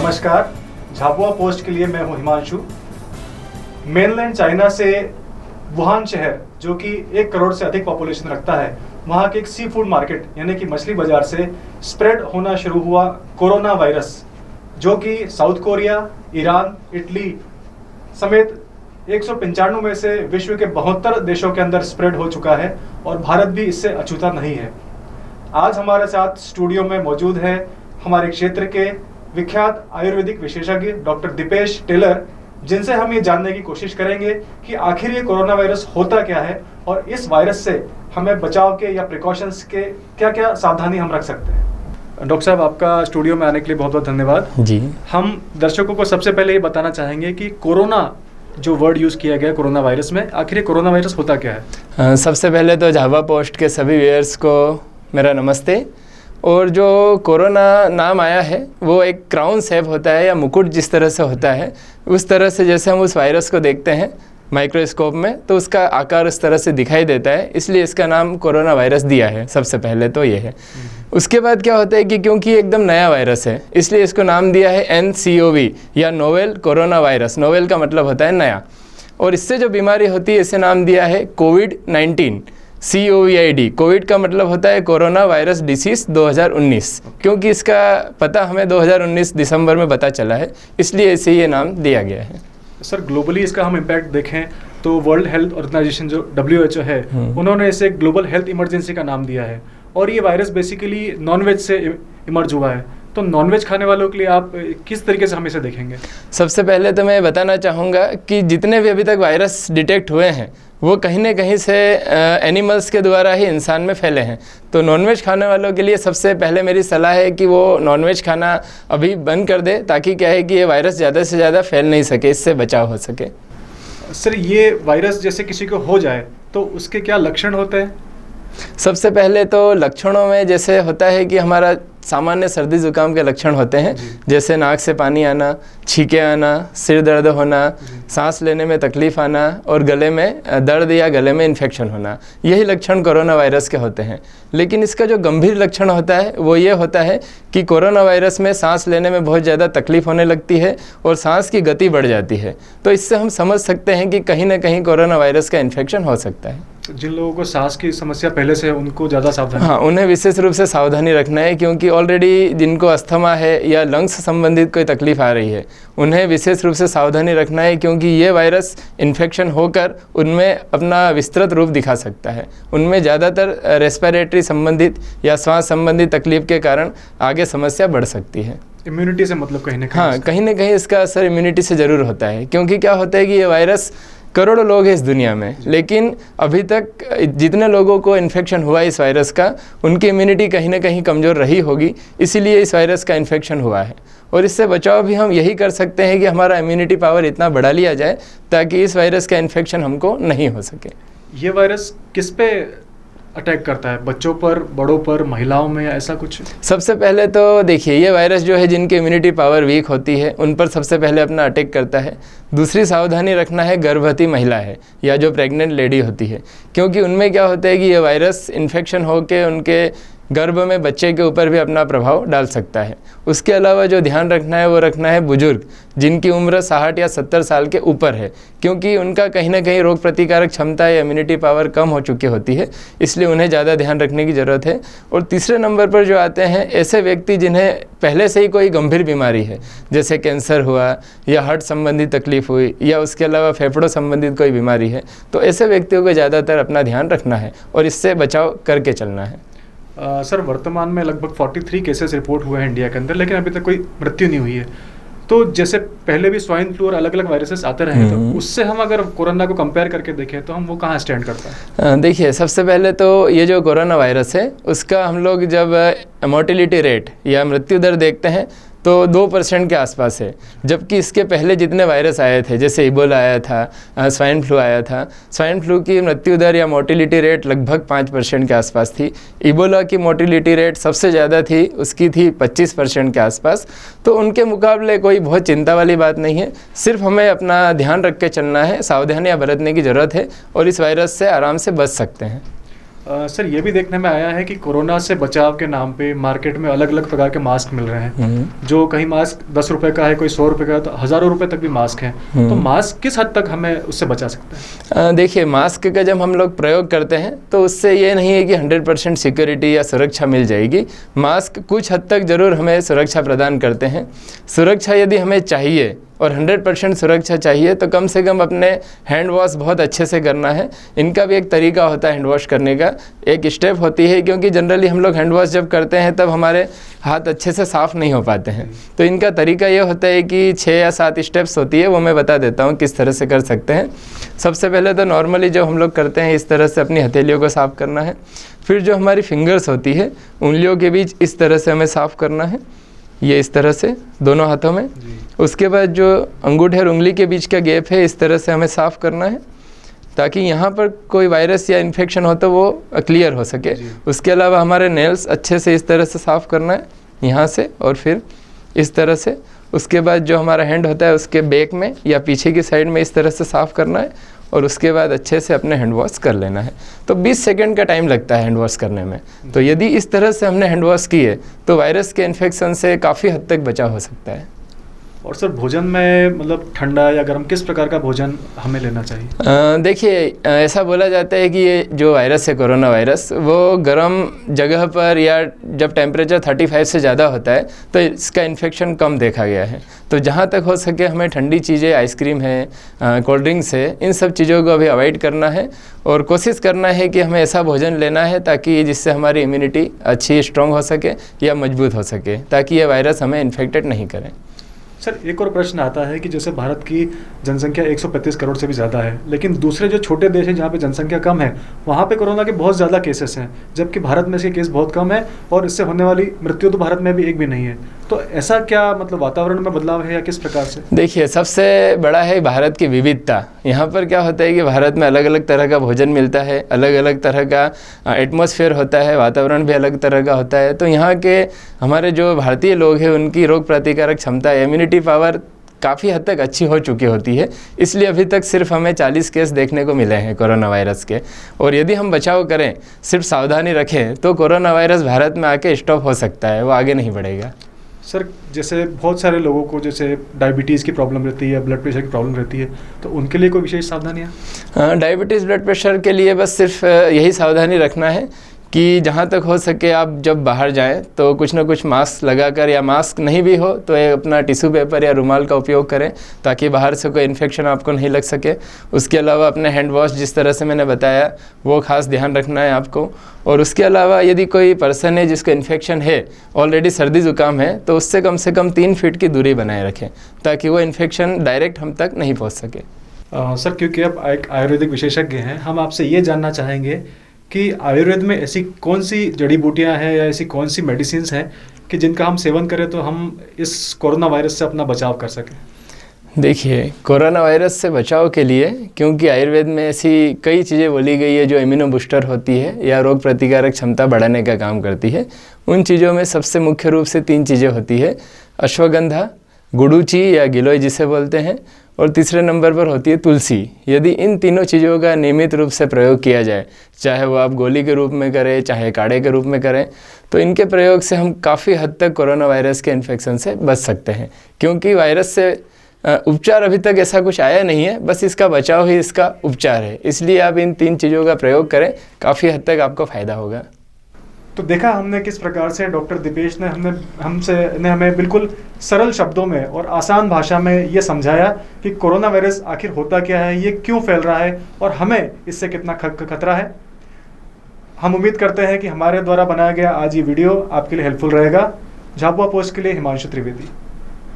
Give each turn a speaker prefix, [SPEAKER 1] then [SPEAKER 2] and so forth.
[SPEAKER 1] नमस्कार, झाबुआ पोस्ट के लिए मैं हूं हिमांशु। मेनलैंड चाइना से वुहान शहर, जो कि 1 करोड़ से अधिक पॉपुलेशन रखता है, वहां के एक सी फूड मार्केट यानी कि मछली बाजार से स्प्रेड होना शुरू हुआ कोरोना वायरस, जो कि साउथ कोरिया, ईरान, इटली समेत 195 में से विश्व के 72 देशों के अंदर स्प्रेड हो चुका है और भारत भी इससे अछूता नहीं है। आज हमारे साथ स्टूडियो में मौजूद है हमारे क्षेत्र के विख्यात आयुर्वेदिक विशेषज्ञ डॉक्टर दीपेश टेलर, जिनसे हम ये जानने की कोशिश करेंगे कि आखिर ये कोरोना वायरस होता क्या है और इस वायरस से हमें बचाव के या प्रिकॉशंस के क्या क्या सावधानी हम रख सकते हैं। डॉक्टर साहब, आपका स्टूडियो में आने के लिए बहुत बहुत धन्यवाद जी। हम दर्शकों को सबसे पहले ये बताना चाहेंगे कि कोरोना जो वर्ड यूज़ किया गया कोरोना वायरस में, आखिर ये कोरोना वायरस होता क्या है?
[SPEAKER 2] सबसे पहले तो झाबुआ पोस्ट के सभी व्यूअर्स को मेरा नमस्ते। और जो कोरोना नाम आया है वो एक क्राउन शेप होता है या मुकुट जिस तरह से होता है, उस तरह से जैसे हम उस वायरस को देखते हैं माइक्रोस्कोप में तो उसका आकार उस तरह से दिखाई देता है, इसलिए इसका नाम कोरोना वायरस दिया है। सबसे पहले तो ये है। उसके बाद क्या होता है कि क्योंकि एकदम नया वायरस है इसलिए इसको नाम दिया है NCOV या नोवेल कोरोना वायरस। नोवेल का मतलब होता है नया, और इससे जो बीमारी होती है इसे नाम दिया है कोविड-19 COVID। कोविड का मतलब होता है कोरोना वायरस डिसीज़ 2019, क्योंकि इसका पता हमें 2019 दिसंबर में पता चला है, इसलिए इसे ये नाम दिया गया है।
[SPEAKER 1] सर, ग्लोबली इसका हम इम्पैक्ट देखें तो वर्ल्ड हेल्थ ऑर्गेनाइजेशन जो WHO है, उन्होंने इसे ग्लोबल हेल्थ इमरजेंसी का नाम दिया है और ये वायरस बेसिकली नॉनवेज से इमर्ज हुआ है। तो नॉनवेज खाने वालों के लिए आप किस तरीके से हम इसे देखेंगे?
[SPEAKER 2] सबसे पहले तो मैं बताना चाहूँगा कि जितने भी अभी तक वायरस डिटेक्ट हुए हैं वो कहीं ना कहीं से एनिमल्स के द्वारा ही इंसान में फैले हैं। तो नॉनवेज खाने वालों के लिए सबसे पहले मेरी सलाह है कि वो नॉनवेज खाना अभी बंद कर दे, ताकि क्या है कि ये वायरस ज़्यादा से ज़्यादा फैल नहीं सके, इससे बचाव हो सके।
[SPEAKER 1] सर, ये वायरस जैसे किसी को हो जाए तो उसके क्या लक्षण होते हैं?
[SPEAKER 2] सबसे पहले तो लक्षणों में जैसे होता है कि हमारा सामान्य सर्दी जुकाम के लक्षण होते हैं, जैसे नाक से पानी आना, छींके आना, सिर दर्द होना, सांस लेने में तकलीफ आना और गले में दर्द या गले में इन्फेक्शन होना। यही लक्षण कोरोना वायरस के होते हैं। लेकिन इसका जो गंभीर लक्षण होता है वो ये होता है कि कोरोना वायरस में सांस लेने में बहुत ज़्यादा तकलीफ होने लगती है और सांस की गति बढ़ जाती है। तो इससे हम समझ सकते हैं कि कहीं ना कहीं कोरोना वायरस का इन्फेक्शन हो सकता है।
[SPEAKER 1] जिन लोगों को सांस की समस्या पहले से है उनको ज़्यादा सावधानी,
[SPEAKER 2] हाँ, उन्हें विशेष रूप से सावधानी रखना है, क्योंकि ऑलरेडी जिनको अस्थमा है या लंग्स संबंधित कोई तकलीफ आ रही है उन्हें विशेष रूप से सावधानी रखना है, क्योंकि ये वायरस इन्फेक्शन होकर उनमें अपना विस्तृत रूप दिखा सकता है। उनमें ज़्यादातर रेस्पिरेटरी संबंधित या श्वास संबंधित तकलीफ के कारण आगे समस्या बढ़ सकती है।
[SPEAKER 1] इम्यूनिटी से मतलब कहीं ना कहीं,
[SPEAKER 2] हाँ, कहीं ना कहीं इसका असर इम्यूनिटी से ज़रूर होता है, क्योंकि क्या होता है कि ये वायरस करोड़ों लोग हैं इस दुनिया में, लेकिन अभी तक जितने लोगों को इन्फेक्शन हुआ इस वायरस का उनकी इम्यूनिटी कहीं ना कहीं कमज़ोर रही होगी, इसीलिए इस वायरस का इन्फेक्शन हुआ है। और इससे बचाव भी हम यही कर सकते हैं कि हमारा इम्यूनिटी पावर इतना बढ़ा लिया जाए ताकि इस वायरस का इन्फेक्शन हमको नहीं हो सके।
[SPEAKER 1] ये वायरस किस पे अटैक करता है? बच्चों पर, बड़ों पर, महिलाओं में, ऐसा कुछ?
[SPEAKER 2] सबसे पहले तो देखिए, ये वायरस जो है जिनकी इम्यूनिटी पावर वीक होती है उन पर सबसे पहले अपना अटैक करता है। दूसरी सावधानी रखना है गर्भवती महिला है या जो प्रेग्नेंट लेडी होती है, क्योंकि उनमें क्या होता है कि ये वायरस इन्फेक्शन होकर उनके गर्भ में बच्चे के ऊपर भी अपना प्रभाव डाल सकता है। उसके अलावा जो ध्यान रखना है वो रखना है बुजुर्ग जिनकी उम्र 60 या 70 साल के ऊपर है, क्योंकि उनका कहीं ना कहीं रोग प्रतिकारक क्षमता या इम्यूनिटी पावर कम हो चुकी होती है, इसलिए उन्हें ज़्यादा ध्यान रखने की ज़रूरत है। और तीसरे नंबर पर जो आते हैं ऐसे व्यक्ति जिन्हें पहले से ही कोई गंभीर बीमारी है, जैसे कैंसर हुआ या हार्ट संबंधी तकलीफ हुई या उसके अलावा फेफड़ों संबंधित कोई बीमारी है, तो ऐसे व्यक्तियों को ज़्यादातर अपना ध्यान रखना है और इससे बचाव करके चलना है।
[SPEAKER 1] सर, वर्तमान में लगभग 43 केसेस रिपोर्ट हुए हैं इंडिया के अंदर, लेकिन अभी तक कोई मृत्यु नहीं हुई है। तो जैसे पहले भी स्वाइन फ्लू और अलग अलग वायरसेस आते रहे, तो उससे हम अगर कोरोना को कंपेयर करके देखें तो हम वो कहाँ स्टैंड करता है?
[SPEAKER 2] देखिए, सबसे पहले तो ये जो कोरोना वायरस है उसका हम लोग जब मोर्टेलिटी रेट या मृत्यु दर देखते हैं तो 2% के आसपास है, जबकि इसके पहले जितने वायरस आए थे, जैसे इबोला आया था, स्वाइन फ्लू आया था, स्वाइन फ्लू की मृत्यु दर या मोर्टिलिटी रेट लगभग 5% के आसपास थी। इबोला की मोर्टिलिटी रेट सबसे ज़्यादा थी, उसकी थी 25% के आसपास। तो उनके मुकाबले कोई बहुत चिंता वाली बात नहीं है, सिर्फ हमें अपना ध्यान रख के चलना है, सावधानियाँ बरतने की ज़रूरत है और इस वायरस से आराम से बच सकते हैं।
[SPEAKER 1] सर ये भी देखने में आया है कि कोरोना से बचाव के नाम पे मार्केट में अलग अलग प्रकार के मास्क मिल रहे हैं। जो कहीं मास्क 10 रुपए का है, कोई 100 रुपए का है, तो हज़ारों रुपए तक भी मास्क है। तो मास्क किस हद तक हमें उससे बचा सकता है?
[SPEAKER 2] देखिए, मास्क का जब हम लोग प्रयोग करते हैं तो उससे ये नहीं है कि 100% सिक्योरिटी या सुरक्षा मिल जाएगी। मास्क कुछ हद तक ज़रूर हमें सुरक्षा प्रदान करते हैं। सुरक्षा यदि हमें चाहिए और 100% सुरक्षा चाहिए तो कम से कम अपने हैंड वॉश बहुत अच्छे से करना है। इनका भी एक तरीका होता है हैंड वॉश करने का, एक स्टेप होती है, क्योंकि जनरली हम लोग हैंड वॉश जब करते हैं तब हमारे हाथ अच्छे से साफ़ नहीं हो पाते हैं। तो इनका तरीका ये होता है कि 6 या 7 स्टेप्स होती है, वो मैं बता देता हूँ किस तरह से कर सकते हैं। सबसे पहले तो नॉर्मली जो हम लोग करते हैं इस तरह से अपनी हथेलियों को साफ़ करना है। फिर जो हमारी फिंगर्स होती है उंगलियों के बीच इस तरह से हमें साफ़ करना है, ये इस तरह से दोनों हाथों में। उसके बाद जो अंगूठे और उंगली के बीच का गैप है इस तरह से हमें साफ़ करना है, ताकि यहाँ पर कोई वायरस या इन्फेक्शन हो तो वो क्लियर हो सके। उसके अलावा हमारे नेल्स अच्छे से इस तरह से साफ़ करना है, यहाँ से और फिर इस तरह से। उसके बाद जो हमारा हैंड होता है उसके बैक में या पीछे की साइड में इस तरह से साफ़ करना है, और उसके बाद अच्छे से अपने हैंड वॉश कर लेना है। तो 20 सेकंड का टाइम लगता है हैंड वॉश करने में। तो यदि इस तरह से हमने हैंड वॉश किए तो वायरस के इन्फेक्शन से काफ़ी हद तक बचाव हो सकता है।
[SPEAKER 1] और सर भोजन में मतलब ठंडा या गर्म किस प्रकार का भोजन हमें लेना चाहिए?
[SPEAKER 2] देखिए, ऐसा बोला जाता है कि ये जो वायरस है कोरोना वायरस, वो गर्म जगह पर या जब टेम्परेचर 35 से ज़्यादा होता है तो इसका इन्फेक्शन कम देखा गया है। तो जहाँ तक हो सके हमें ठंडी चीज़ें, आइसक्रीम है, कोल्ड ड्रिंक्स है, इन सब चीज़ों को अभी अवॉइड करना है और कोशिश करना है कि हमें ऐसा भोजन लेना है ताकि जिससे हमारी इम्यूनिटी अच्छी स्ट्रॉन्ग हो सके या मजबूत हो सके, ताकि ये वायरस हमें इन्फेक्टेड नहीं करें।
[SPEAKER 1] सर एक और प्रश्न आता है कि जैसे भारत की जनसंख्या 135 करोड़ से भी ज़्यादा है, लेकिन दूसरे जो छोटे देश हैं जहाँ पे जनसंख्या कम है वहाँ पे कोरोना के बहुत ज़्यादा केसेस हैं, जबकि भारत में इसके केस बहुत कम है और इससे होने वाली मृत्यु तो भारत में भी एक भी नहीं है। तो ऐसा क्या मतलब वातावरण में बदलाव है या किस प्रकार से? देखिए,
[SPEAKER 2] सबसे बड़ा है भारत की विविधता। यहाँ पर क्या होता है कि भारत में अलग अलग तरह का भोजन मिलता है, अलग अलग तरह का एटमॉस्फेयर होता है, वातावरण भी अलग तरह का होता है। तो यहाँ के हमारे जो भारतीय लोग हैं उनकी रोग प्रतिकारक क्षमता, इम्यूनिटी पावर काफ़ी हद तक अच्छी हो चुकी होती है। इसलिए अभी तक सिर्फ हमें 40 केस देखने को मिले हैं कोरोना वायरस के। और यदि हम बचाव करें, सिर्फ सावधानी रखें, तो कोरोना वायरस भारत में आके स्टॉप हो सकता है, वो आगे नहीं बढ़ेगा।
[SPEAKER 1] सर जैसे बहुत सारे लोगों को जैसे डायबिटीज़ की प्रॉब्लम रहती है, ब्लड प्रेशर की प्रॉब्लम रहती है, तो उनके लिए कोई विशेष सावधानियाँ?
[SPEAKER 2] डायबिटीज़, ब्लड प्रेशर के लिए बस सिर्फ यही सावधानी रखना है कि जहाँ तक हो सके आप जब बाहर जाएं तो कुछ ना कुछ मास्क लगाकर, या मास्क नहीं भी हो तो अपना टिश्यू पेपर या रुमाल का उपयोग करें ताकि बाहर से कोई इन्फेक्शन आपको नहीं लग सके। उसके अलावा अपने हैंड वॉश जिस तरह से मैंने बताया वो खास ध्यान रखना है आपको। और उसके अलावा यदि कोई पर्सन है जिसको इन्फेक्शन है, ऑलरेडी सर्दी ज़ुकाम है, तो उससे कम 3 फीट की दूरी बनाए रखें ताकि वो इन्फेक्शन डायरेक्ट हम तक नहीं पहुँच सके।
[SPEAKER 1] सर क्योंकि आप एक आयुर्वेदिक विशेषज्ञ हैं, हम आपसे ये जानना चाहेंगे कि आयुर्वेद में ऐसी कौन सी जड़ी बूटियां हैं या ऐसी कौन सी मेडिसिन्स हैं कि जिनका हम सेवन करें तो हम इस कोरोना वायरस से अपना बचाव कर सकें?
[SPEAKER 2] देखिए, कोरोना वायरस से बचाव के लिए, क्योंकि आयुर्वेद में ऐसी कई चीज़ें बोली गई है जो इम्यूनो बूस्टर होती है या रोग प्रतिकारक क्षमता बढ़ाने का काम करती है। उन चीज़ों में सबसे मुख्य रूप से 3 चीज़ें होती है: अश्वगंधा, गुडुचि या गिलोय जिसे बोलते हैं, और तीसरे नंबर पर होती है तुलसी। यदि इन तीनों चीज़ों का नियमित रूप से प्रयोग किया जाए, चाहे वो आप गोली के रूप में करें चाहे काढ़े के रूप में करें, तो इनके प्रयोग से हम काफ़ी हद तक कोरोना वायरस के इन्फेक्शन से बच सकते हैं। क्योंकि वायरस से उपचार अभी तक ऐसा कुछ आया नहीं है, बस इसका बचाव ही इसका उपचार है। इसलिए आप इन 3 चीज़ों का प्रयोग करें, काफ़ी हद तक आपको फ़ायदा होगा।
[SPEAKER 1] तो देखा हमने किस प्रकार से डॉक्टर दीपेश ने हमें बिल्कुल सरल शब्दों में और आसान भाषा में ये समझाया कि कोरोना वायरस आखिर होता क्या है, ये क्यों फैल रहा है और हमें इससे कितना खतरा है। हम उम्मीद करते हैं कि हमारे द्वारा बनाया गया आज ये वीडियो आपके लिए हेल्पफुल रहेगा। झाबुआ पोस्ट के लिए हिमांशु त्रिवेदी।